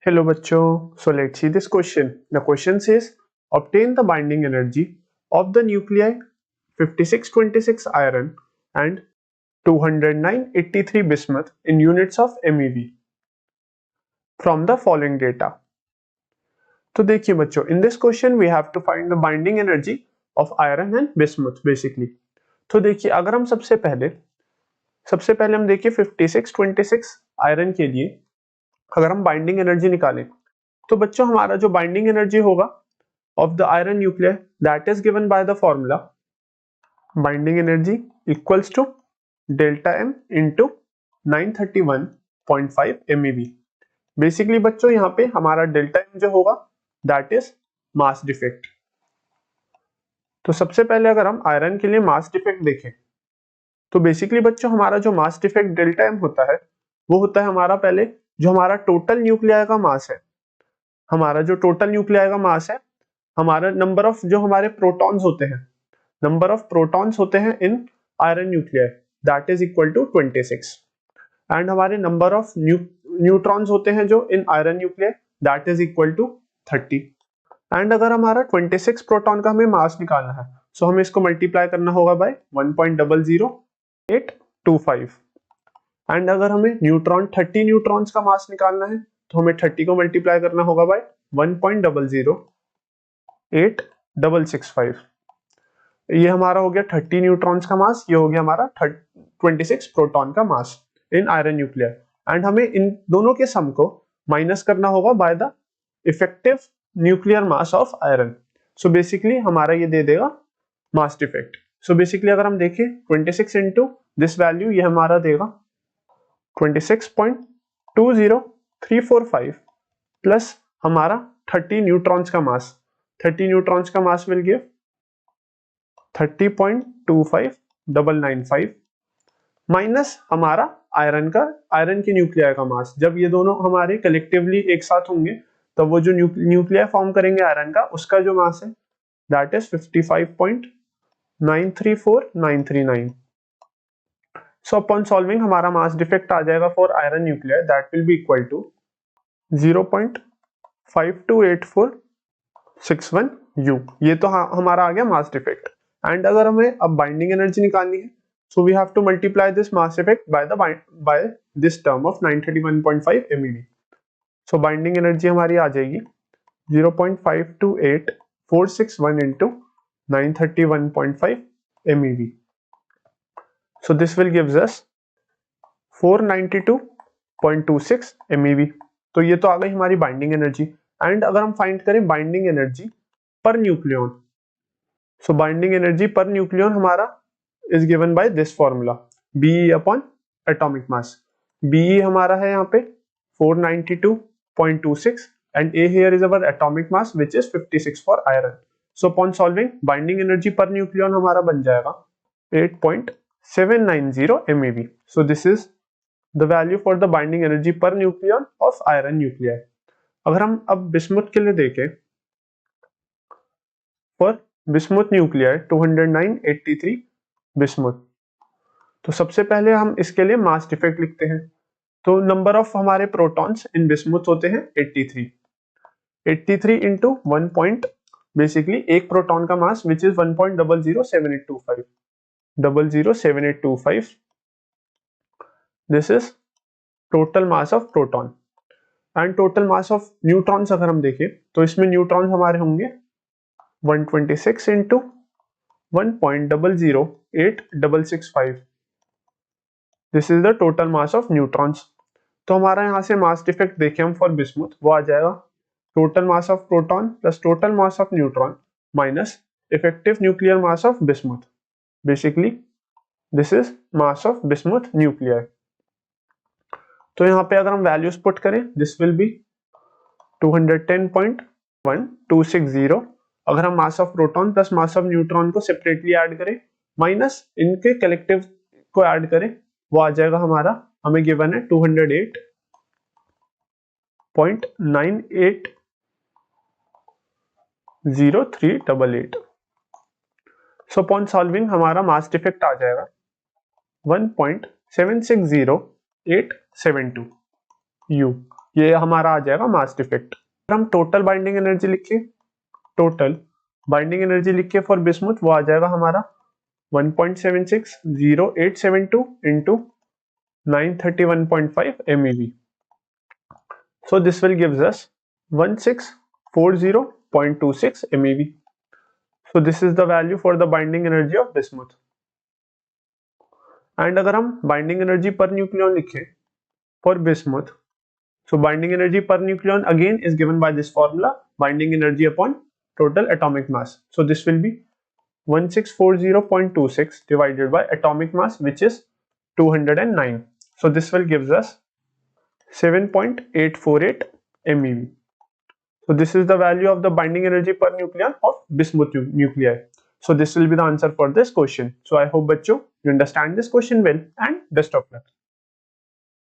Hello bachcho, so let's see this question. The question says obtain the binding energy of the nuclei 5626 iron and 20983 bismuth in units of MeV from the following data. तो देखिए बच्चों, in this question we have to find the binding energy of iron and bismuth basically. तो देखिए अगर हम सबसे पहले हम देखिए 5626 आयरन के लिए अगर हम बाइंडिंग एनर्जी निकालें तो बच्चों हमारा जो बाइंडिंग एनर्जी होगा of the iron nuclear that is given by the formula binding energy equals to delta M into 931.5 MeV। Basically बच्चों यहाँ पे हमारा डेल्टा एम जो होगा दैट इज मास डिफेक्ट। तो सबसे पहले अगर हम आयरन के लिए मास डिफेक्ट देखें तो बेसिकली बच्चों हमारा जो मास डिफेक्ट डेल्टा एम होता है वो होता है हमारा पहले जो हमारा टोटल न्यूक्लियाई का मास है, हमारा जो टोटल न्यूक्लियाई का मास है, हमारा नंबर ऑफ जो हमारे प्रोटॉन्स होते हैं, नंबर ऑफ प्रोटॉन्स होते हैं in iron nuclei that is equal to 26 and हमारे नंबर ऑफ न्यूट्रॉन्स होते हैं जो in iron nuclei that is equal to 30 and अगर हमारा 26 प्रोटॉन का हमें मास निकालना है सो हमें इसको मल्टीप्लाई करना होगा बाय 1.00825 एंड अगर हमें 30 न्यूट्रॉन्स का मास निकालना है तो हमें 30 को मल्टीप्लाई करना होगा बाय 1.00865। ये हमारा हो गया 30 न्यूट्रॉन्स का मास, ये हो गया हमारा 26 प्रोटॉन का मास इन आयरन न्यूक्लियर एंड हमें इन दोनों के सम को माइनस करना होगा by the effective nuclear mass of iron. So basically हमारा ये दे देगा मास डिफेक्ट। सो बेसिकली अगर हम देखें 26 इंटू दिस वैल्यू ये हमारा देगा 26.20345 प्लस हमारा 30 न्यूट्रॉन्स का मास, 30 न्यूट्रॉन्स का मास विल गिव 30.25995 माइनस हमारा आयरन की न्यूक्लियाई का मास। जब ये दोनों हमारे कलेक्टिवली एक साथ होंगे तब वो जो न्यूक्लियाई फॉर्म करेंगे आयरन का उसका जो मास है that is 55.934939। So upon solving हमारा मास डिफेक्ट आ जाएगा for iron nuclear that will be equal to 0.528461 U। ये तो हमारा आ गया मास डिफेक्ट एंड अगर हमें अब बाइंडिंग एनर्जी निकालनी है so we have to multiply this mass defect by this term of 931.5 MeV। So binding energy हमारी आ जाएगी 0.528461 into 931.5 MeV। So this will gives us 492.26 MeV। तो ये तो आ गई हमारी बाइंडिंग एनर्जी एंड अगर हम फाइंड करें बाइंडिंग एनर्जी पर न्यूक्लियन, सो बाइंडिंग एनर्जी पर न्यूक्लियन हमारा is given by this formula Be upon atomic mass. Be हमारा है यहाँ पे 492.26 and A here is our atomic mass which is 56 for iron. So upon solving binding energy per nucleon हमारा बन जाएगा 8.790 MeV. So this is the value for the binding energy per nucleon of iron nuclei. अगर हम अब bismuth के लिए देखें for bismuth nuclei 20983 bismuth, तो सबसे पहले हम इसके लिए मास डिफेक्ट लिखते हैं। तो नंबर ऑफ हमारे प्रोटॉन्स इन बिस्मुथ होते हैं 83 इंटू 1 पॉइंट बेसिकली एक प्रोटॉन का mass which is 1.07825 this is total mass of proton and total mass of neutrons अगर हम देखें तो इसमें न्यूट्रॉन्स हमारे होंगे 126 into 1.00865 this is the total mass of neutrons. तो हमारा यहाँ से मास डिफेक्ट देखें हम फॉर बिस्मुथ वो आ जाएगा total mass of proton plus total mass of neutron minus effective nuclear mass of bismuth. Basically this is mass of bismuth nuclear. तो यहाँ पे अगर हम वैल्यूज पुट करें दिस विल बी 210.1260। अगर हम मास of proton plus mass of neutron को separately add करें माइनस इनके कलेक्टिव को ऐड करें वो आ जाएगा हमारा, हमें गिवन है 208.980388। सो अपॉन सॉल्विंग हमारा मास डिफेक्ट आ जाएगा 1.760872 U। ये हमारा आ जाएगा मास डिफेक्ट। हम टोटल बाइंडिंग एनर्जी लिखिए, टोटल बाइंडिंग एनर्जी लिखिए फॉर बिस्मुथ, वो आ जाएगा हमारा 1.760872 into 931.5 MeV. So this will gives us 1640.26 MeV. So this is the value for the binding energy of bismuth. And अगर हम binding energy per nucleon लिखें for bismuth, so binding energy per nucleon again is given by this formula, binding energy upon total atomic mass. So this will be 1640.26 divided by atomic mass, which is 209. So this will gives us 7.848 MeV. So this is the value of the binding energy per nucleon of bismuth nuclei. So this will be the answer for this question. So I hope bachcho you understand this question well, and best of luck.